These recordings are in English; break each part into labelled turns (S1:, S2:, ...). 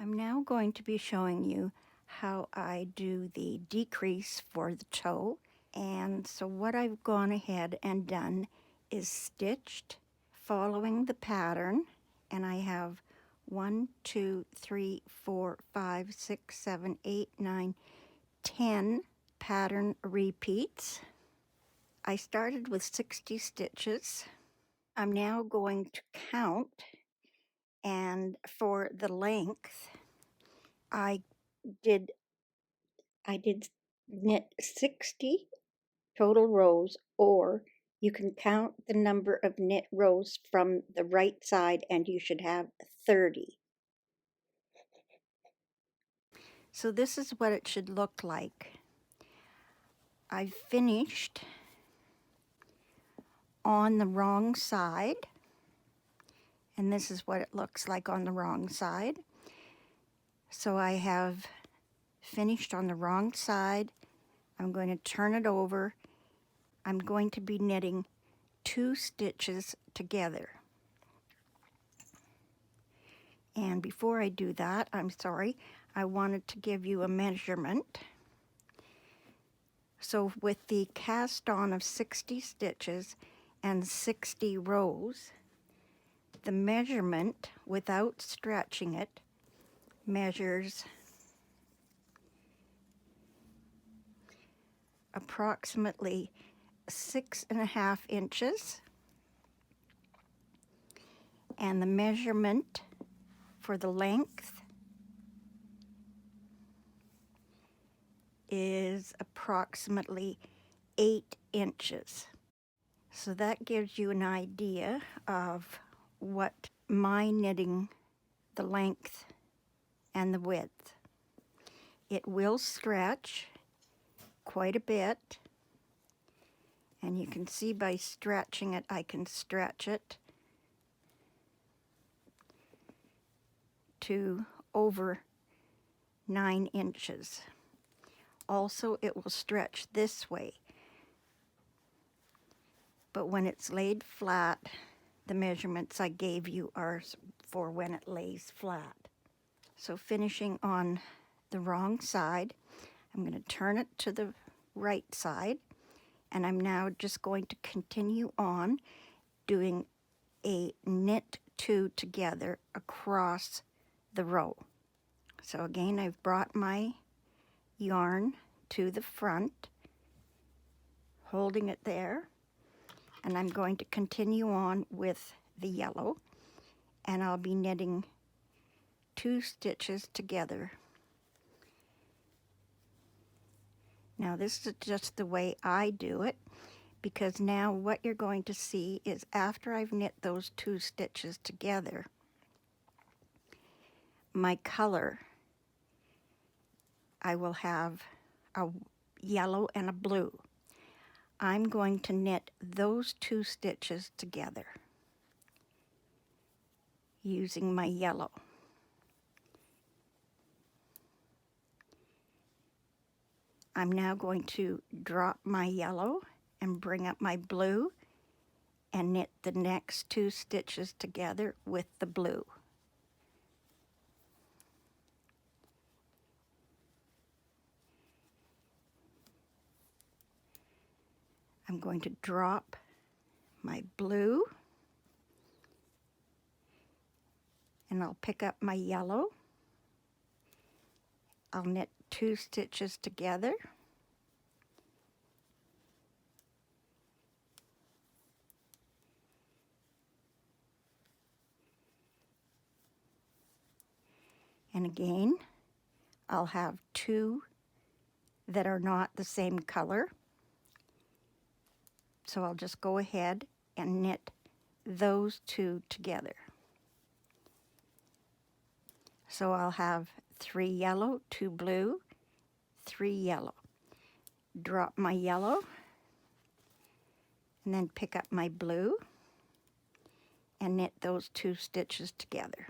S1: I'm now going to be showing you how I do the decrease for the toe. And so what I've gone ahead and done is stitched following the pattern, and I have 1, 2, 3, 4, 5, 6, 7, 8, 9, 10 pattern repeats. I started with 60 stitches. I'm now going to count, and for the length I did knit 60 total rows, or you can count the number of knit rows from the right side and you should have 30. So this is what it should look like. I've finished on the wrong side, and this is what it looks like on the wrong side. So I have finished on the wrong side. I'm going to turn it over. I'm going to be knitting 2 stitches together. And before I do that, I'm sorry, I wanted to give you a measurement. So with the cast on of 60 stitches and 60 rows, the measurement without stretching it measures approximately 6.5 inches, and the measurement for the length is approximately 8 inches. So that gives you an idea of what my knitting, the length and the width. It will stretch quite a bit, and you can see by stretching it, I can stretch it to over 9 inches. Also, it will stretch this way, but when it's laid flat, the measurements I gave you are for when it lays flat. So finishing on the wrong side, I'm going to turn it to the right side, and I'm now just going to continue on doing a knit 2 together across the row. So again, I've brought my yarn to the front, holding it there, and I'm going to continue on with the yellow, and I'll be knitting 2 stitches together. Now this is just the way I do it, because now what you're going to see is after I've knit those 2 stitches together, my color, I will have a yellow and a blue. I'm going to knit those 2 stitches together using my yellow. I'm now going to drop my yellow and bring up my blue and knit the next 2 stitches together with the blue. I'm going to drop my blue, and I'll pick up my yellow. I'll knit 2 stitches together, and again I'll have 2 that are not the same color, so I'll just go ahead and knit those 2 together. So I'll have 3 yellow, 2 blue, 3 yellow. Drop my yellow, and then pick up my blue and knit those 2 stitches together.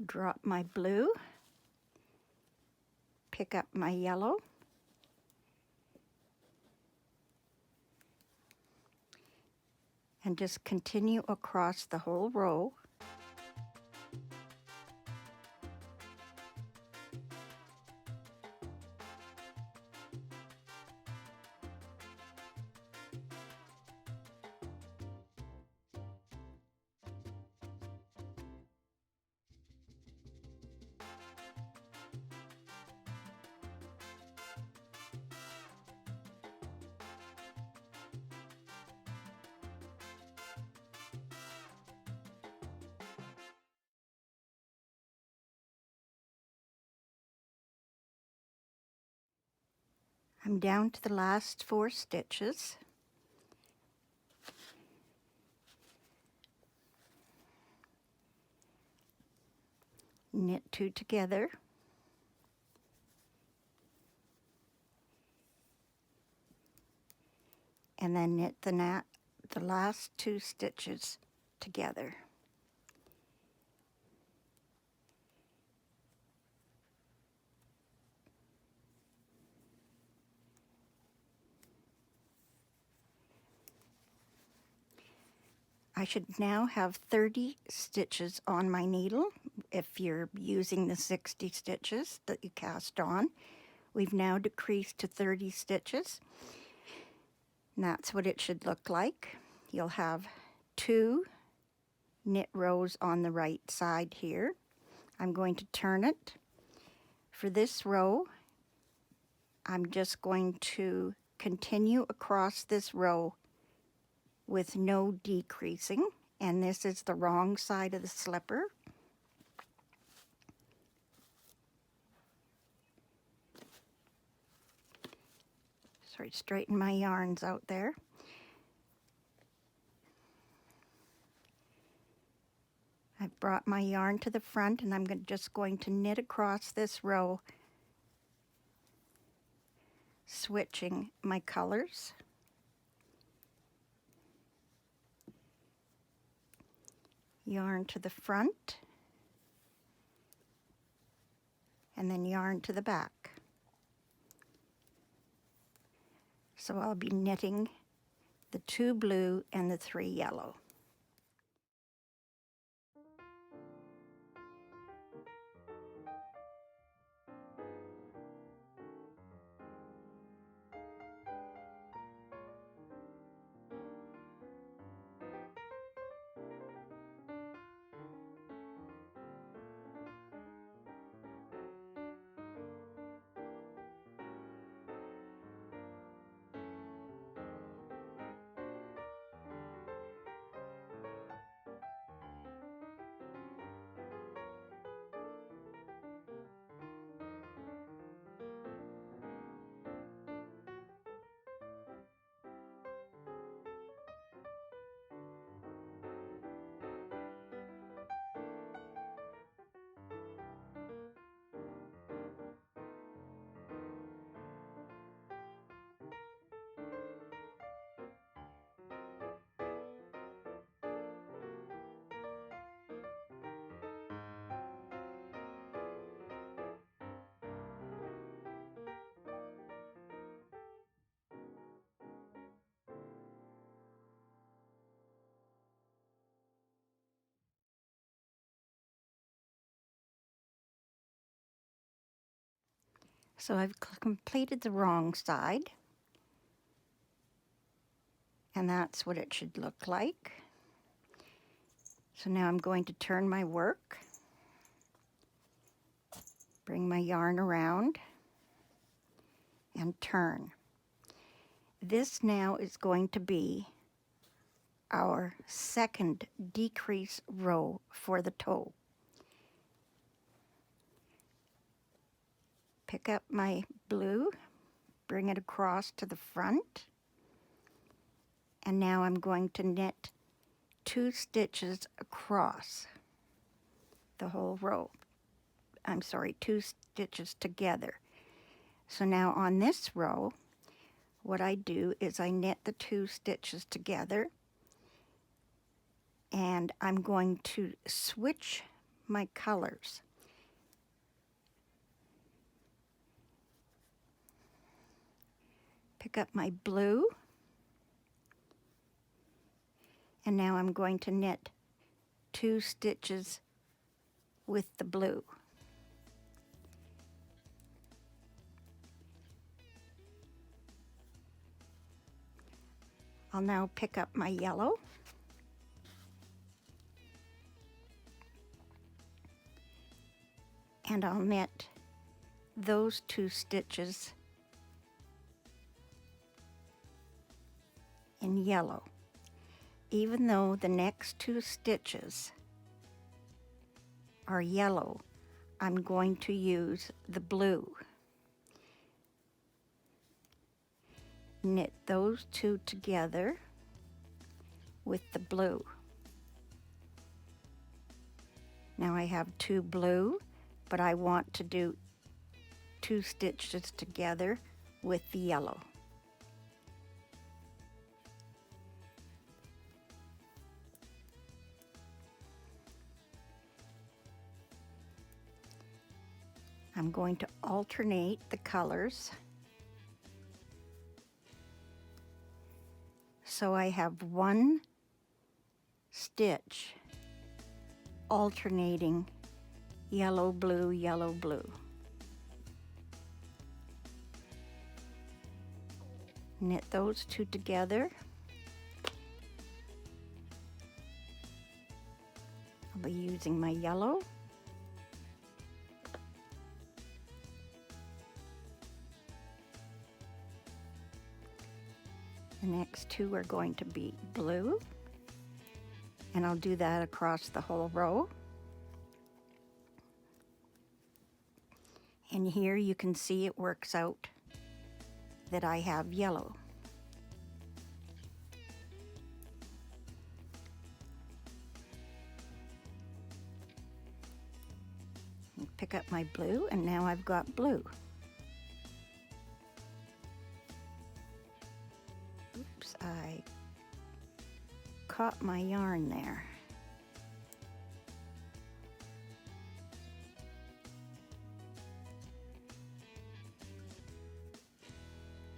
S1: Drop my blue, pick up my yellow, and just continue across the whole row. I'm down to the last 4 stitches. Knit 2 together. And then knit the last 2 stitches together. I should now have 30 stitches on my needle. If you're using the 60 stitches that you cast on, we've now decreased to 30 stitches. And that's what it should look like. You'll have 2 knit rows on the right side here. I'm going to turn it. For this row, I'm just going to continue across this row with no decreasing, and this is the wrong side of the slipper. Sorry, straighten my yarns out there. I've brought my yarn to the front, and I'm just going to knit across this row, switching my colors. Yarn to the front, and then yarn to the back. So I'll be knitting the 2 blue and the 3 yellow. So I've completed the wrong side, and that's what it should look like. So now I'm going to turn my work, bring my yarn around, and turn. This now is going to be our second decrease row for the toe. Pick up my blue, bring it across to the front, and now I'm going to knit 2 stitches across the whole row. I'm sorry, 2 stitches together. So now on this row, what I do is I knit the 2 stitches together, and I'm going to switch my colors. Pick up my blue, And now I'm going to knit 2 stitches with the blue. I'll now pick up my yellow and I'll knit those 2 stitches in yellow, even though the next 2 stitches are yellow. I'm going to use the blue. Knit those 2 together with the blue. Now I have 2 blue, but I want to do 2 stitches together with the yellow. I'm going to alternate the colors so I have 1 stitch alternating yellow, blue, yellow, blue. Knit those 2 together. I'll be using my yellow. The next 2 are going to be blue, and I'll do that across the whole row. And here you can see it works out that I have yellow. Pick up my blue, and now I've got blue. Oops, I caught my yarn there.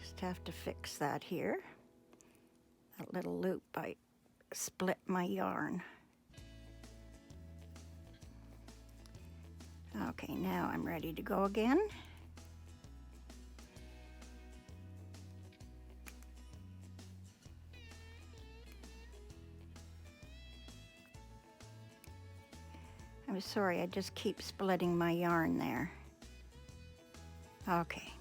S1: Just have to fix that here. That little loop, I split my yarn. Okay, now I'm ready to go again. I'm sorry, I just keep splitting my yarn there. Okay.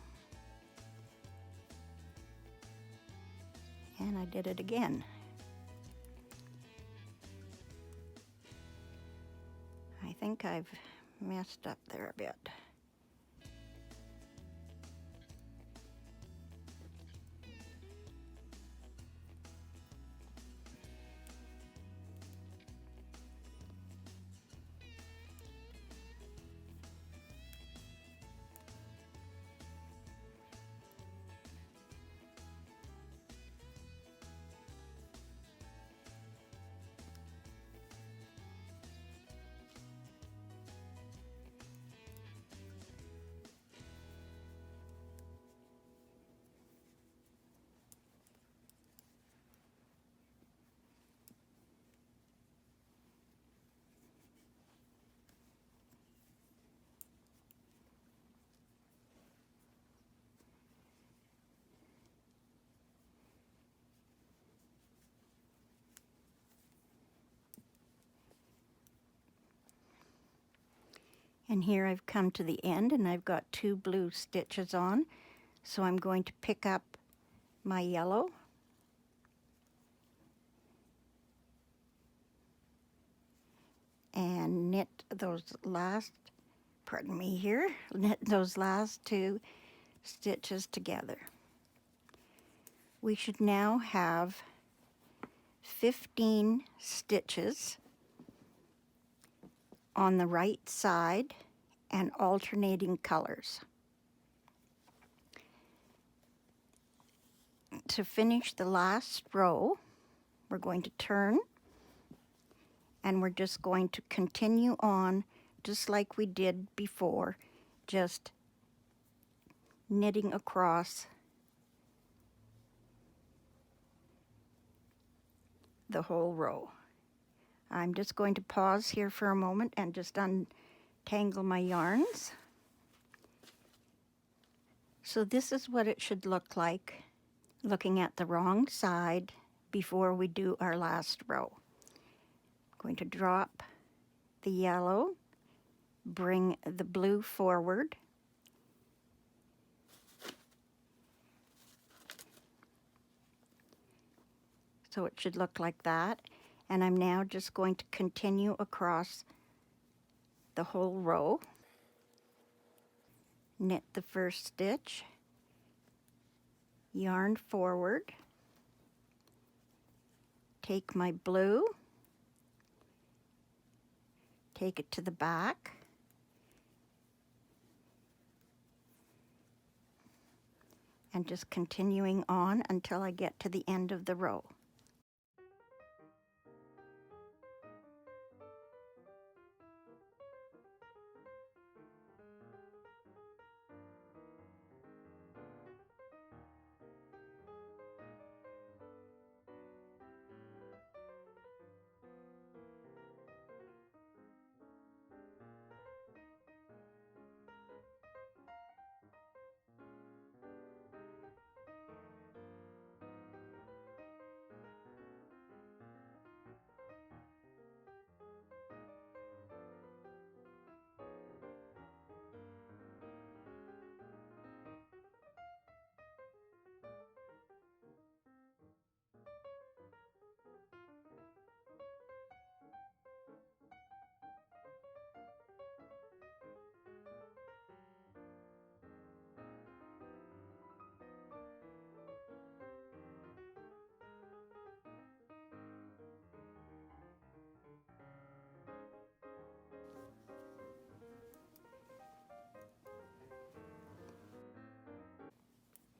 S1: And I did it again. I think I've messed up there a bit. And here I've come to the end and I've got 2 blue stitches on. So I'm going to pick up my yellow and knit those last, pardon me here, knit those last 2 stitches together. We should now have 15 stitches on the right side and alternating colors. To finish the last row, we're going to turn and we're just going to continue on just like we did before, just knitting across the whole row. I'm just going to pause here for a moment and just untangle my yarns. So this is what it should look like looking at the wrong side before we do our last row. I'm going to drop the yellow, bring the blue forward, so it should look like that. And I'm now just going to continue across the whole row. Knit the first stitch, yarn forward, take my blue, take it to the back, and just continuing on until I get to the end of the row.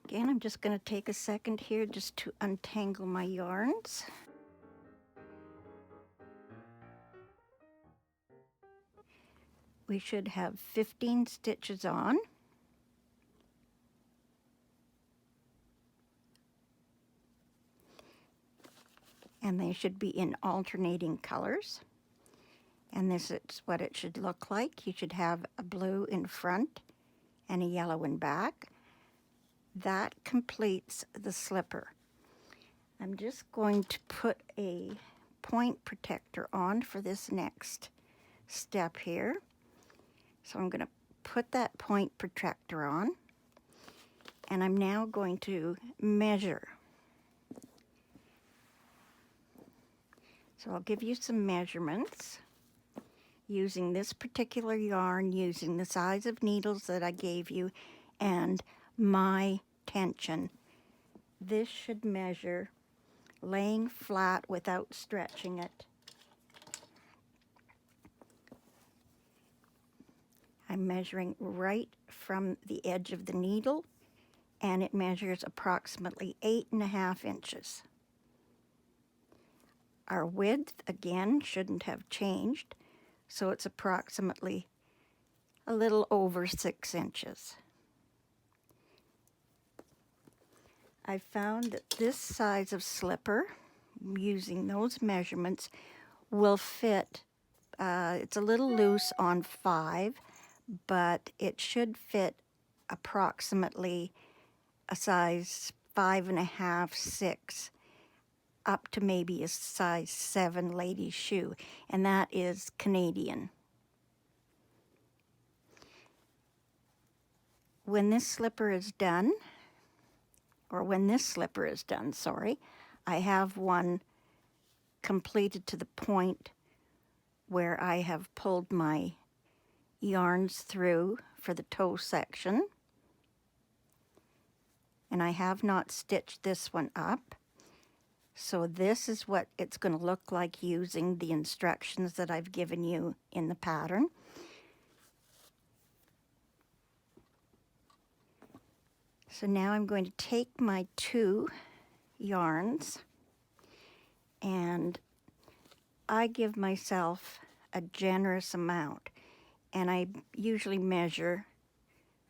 S1: Again, I'm just going to take a second here just to untangle my yarns. We should have 15 stitches on. And they should be in alternating colors. And this is what it should look like. You should have a blue in front and a yellow in back. That completes the slipper. I'm just going to put a point protector on for this next step here. So I'm going to put that point protector on, and I'm now going to measure. So I'll give you some measurements using this particular yarn, using the size of needles that I gave you, and my tension. This should measure, laying flat without stretching it, I'm measuring right from the edge of the needle, and it measures approximately 8.5 inches. Our width, again, shouldn't have changed, so it's approximately a little over 6 inches. I found that this size of slipper, using those measurements, will fit. It's a little loose on 5, but it should fit approximately a size 5.5, 6, up to maybe a size 7 ladies' shoe, and that is Canadian. When this slipper is done, sorry, I have one completed to the point where I have pulled my yarns through for the toe section, and I have not stitched this one up. So this is what it's going to look like using the instructions that I've given you in the pattern. So now I'm going to take my 2 yarns, and I give myself a generous amount, and I usually measure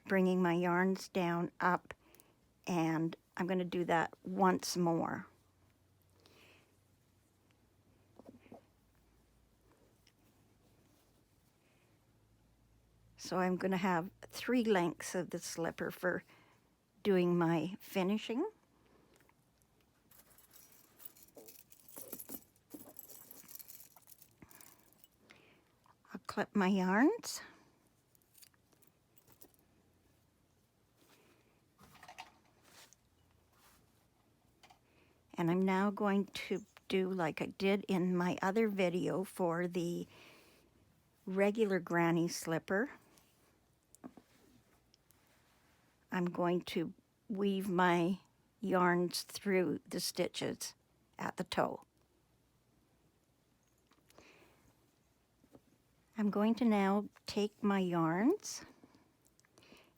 S1: bringing my yarns down, up, and I'm going to do that once more. So I'm going to have 3 lengths of the slipper for doing my finishing. I'll clip my yarns. And I'm now going to do like I did in my other video for the regular granny slipper. I'm going to weave my yarns through the stitches at the toe. I'm going to now take my yarns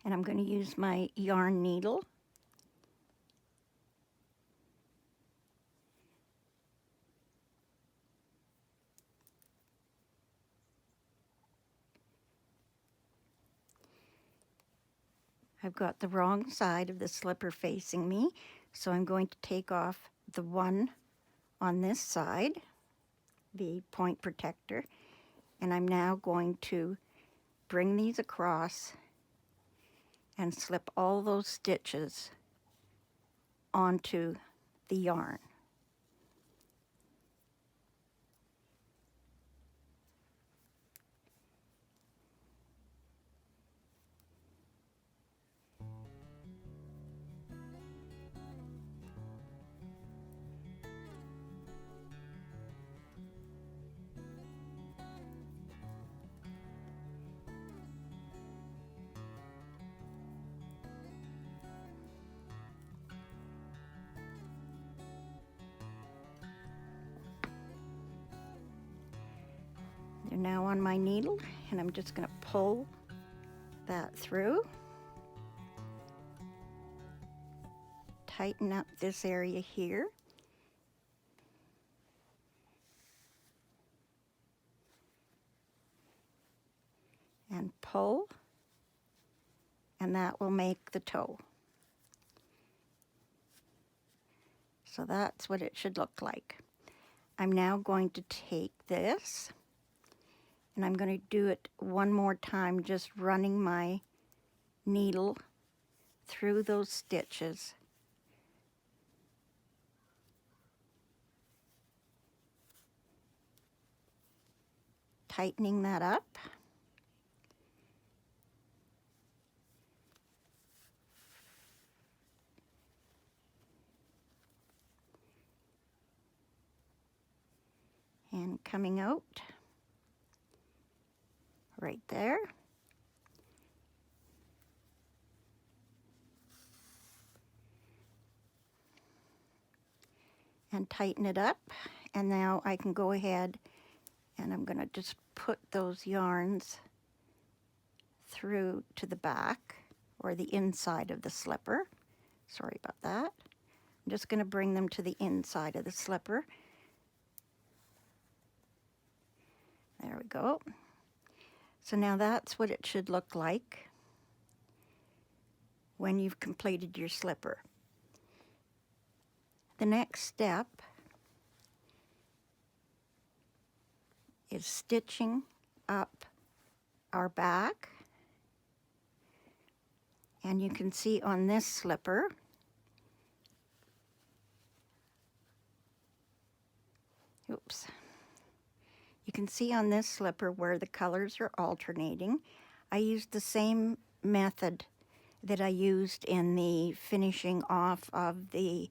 S1: and I'm going to use my yarn needle I've got the wrong side of the slipper facing me, so I'm going to take off the one on this side, the point protector, and I'm now going to bring these across and slip all those stitches onto the yarn. They're now on my needle, and I'm just going to pull that through. Tighten up this area here. And pull, and that will make the toe. So that's what it should look like. I'm now going to take this, and I'm going to do it one more time, just running my needle through those stitches. Tightening that up. And coming out right there. And tighten it up. And now I can go ahead and I'm going to just put those yarns through to the back or the inside of the slipper. Sorry about that. I'm just going to bring them to the inside of the slipper. There we go. So now that's what it should look like when you've completed your slipper. The next step is stitching up our back. And you can see on this slipper, oops. You can see on this slipper where the colors are alternating. I used the same method that I used in the finishing off of the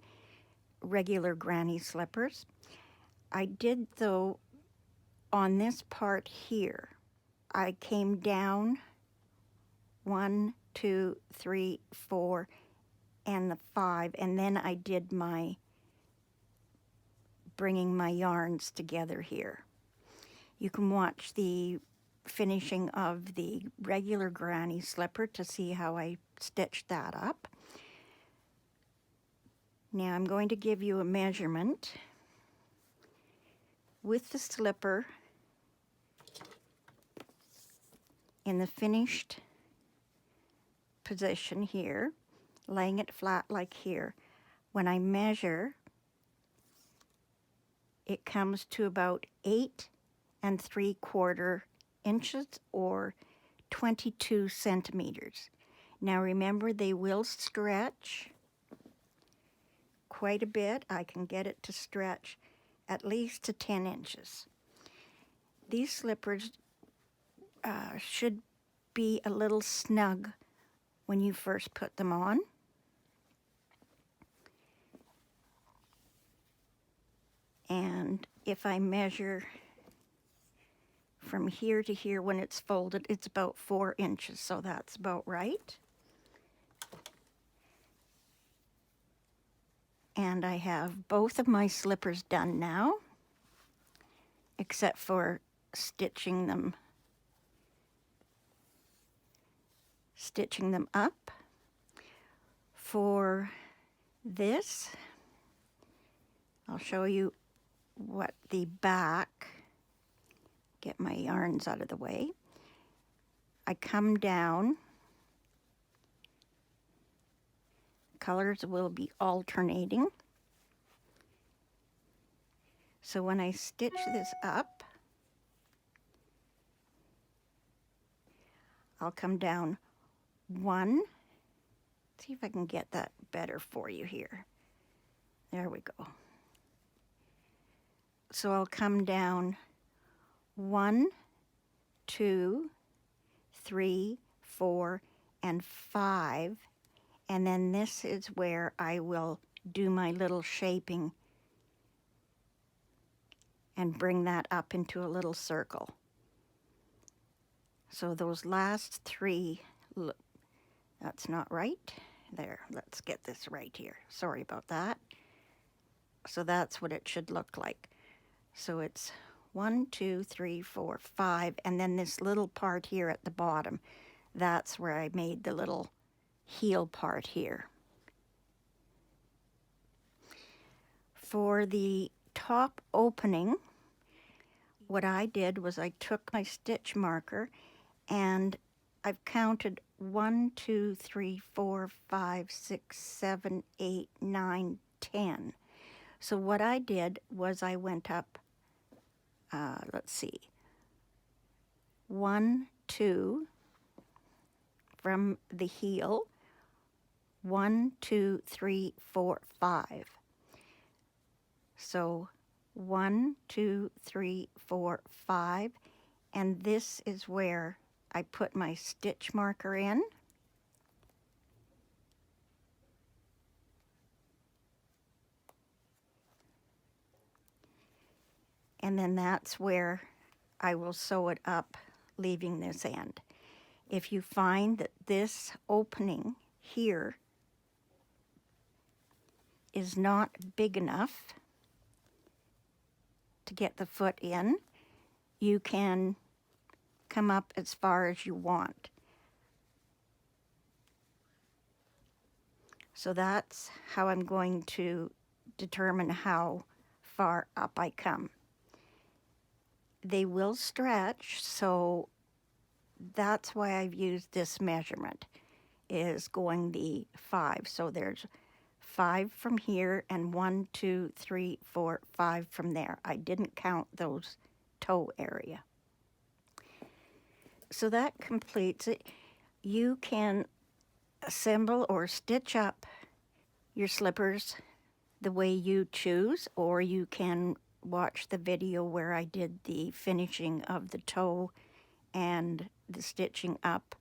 S1: regular granny slippers. I did, though, on this part here, I came down 1, 2, 3, 4, and the 5, and then I did my bringing my yarns together here. You can watch the finishing of the regular granny slipper to see how I stitched that up. Now I'm going to give you a measurement with the slipper in the finished position here, laying it flat like here. When I measure, it comes to about 8 3/4 inches or 22 centimeters. Now remember, they will stretch quite a bit. I can get it to stretch at least to 10 inches. These slippers should be a little snug when you first put them on. And if I measure from here to here when it's folded, it's about 4 inches, so that's about right. And I have both of my slippers done now, except for stitching them up. For this, I'll show you what the back, get my yarns out of the way. I come down, colors will be alternating. So when I stitch this up, I'll come down one. See if I can get that better for you here. There we go. So I'll come down 1, 2, 3, 4, and 5, and then this is where I will do my little shaping and bring that up into a little circle. So those last 3, look, that's not right. There, let's get this right here. Sorry about that. So that's what it should look like. So it's 1, 2, 3, 4, 5, and then this little part here at the bottom, that's where I made the little heel part here. For the top opening, what I did was I took my stitch marker and I've counted 1, 2, 3, 4, 5, 6, 7, 8, 9, 10. So what I did was I went up, let's see, 1, 2 from the heel, 1, 2, 3, 4, 5. So 1, 2, 3, 4, 5, and this is where I put my stitch marker in. And then that's where I will sew it up, leaving this end. If you find that this opening here is not big enough to get the foot in, you can come up as far as you want. So that's how I'm going to determine how far up I come. They will stretch, so that's why I've used this measurement, is going the 5. So there's 5 from here and 1, 2, 3, 4, 5 from there. I didn't count those toe area. So that completes it. You can assemble or stitch up your slippers the way you choose, or you can watch the video where I did the finishing of the toe and the stitching up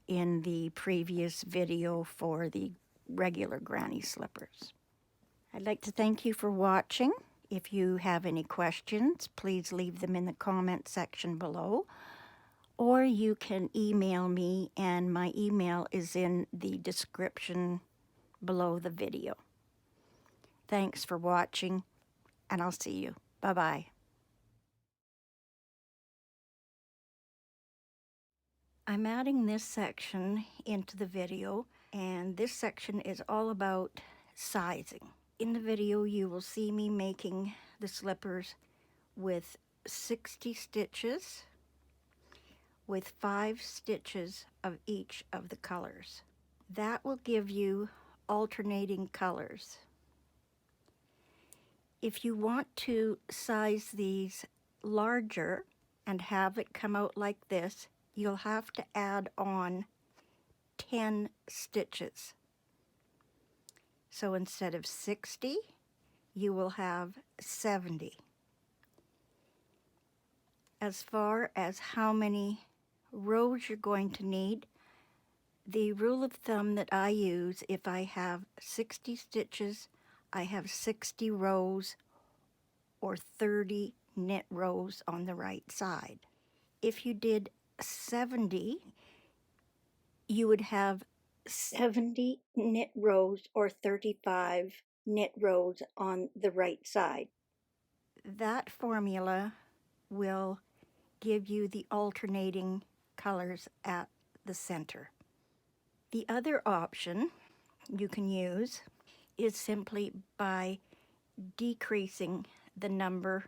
S1: in the previous video for the regular granny slippers. I'd like to thank you for watching. If you have any questions, please leave them in the comment section below, or you can email me, and my email is in the description below the video. Thanks for watching, and I'll see you. Bye-bye. I'm adding this section into the video, and this section is all about sizing. In the video, you will see me making the slippers with 60 stitches, with 5 stitches of each of the colors. That will give you alternating colors. If you want to size these larger and have it come out like this, you'll have to add on 10 stitches. So instead of 60, you will have 70. As far as how many rows you're going to need, the rule of thumb that I use, if I have 60 stitches, I have 60 rows or 30 knit rows on the right side. If you did 70, you would have 70 knit rows or 35 knit rows on the right side. That formula will give you the alternating colors at the center. The other option you can use is simply by decreasing the number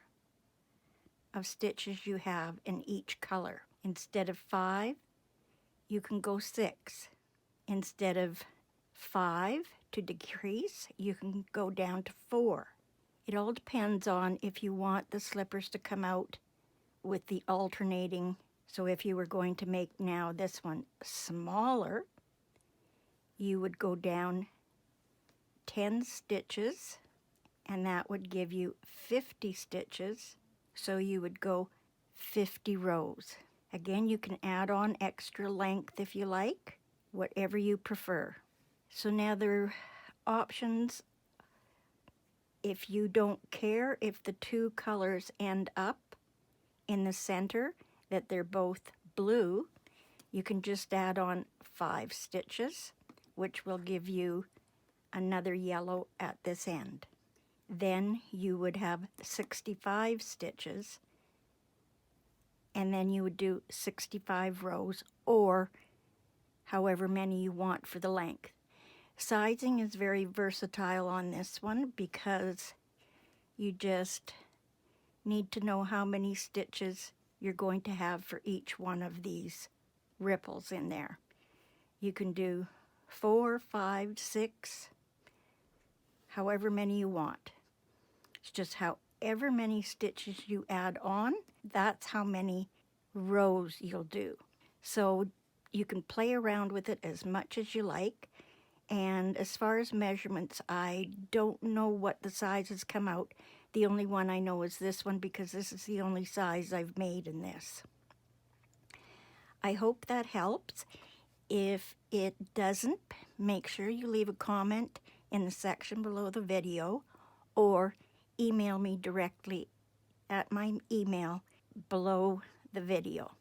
S1: of stitches you have in each color. Instead of 5, you can go 6. Instead of 5 to decrease, you can go down to 4. It all depends on if you want the slippers to come out with the alternating. So if you were going to make now this one smaller, you would go down 10 stitches, and that would give you 50 stitches. So you would go 50 rows. Again, you can add on extra length if you like, whatever you prefer. So now there are options. If you don't care if the two colors end up in the center, that they're both blue, you can just add on 5 stitches, which will give you another yellow at this end. Then you would have 65 stitches, and then you would do 65 rows, or however many you want for the length. Sizing is very versatile on this one because you just need to know how many stitches you're going to have for each one of these ripples in there. You can do 4, 5, 6, however many you want. It's just however many stitches you add on, that's how many rows you'll do. So you can play around with it as much as you like. And as far as measurements, I don't know what the sizes come out. The only one I know is this one because this is the only size I've made in this. I hope that helps. If it doesn't, make sure you leave a comment in the section below the video or email me directly at my email below the video.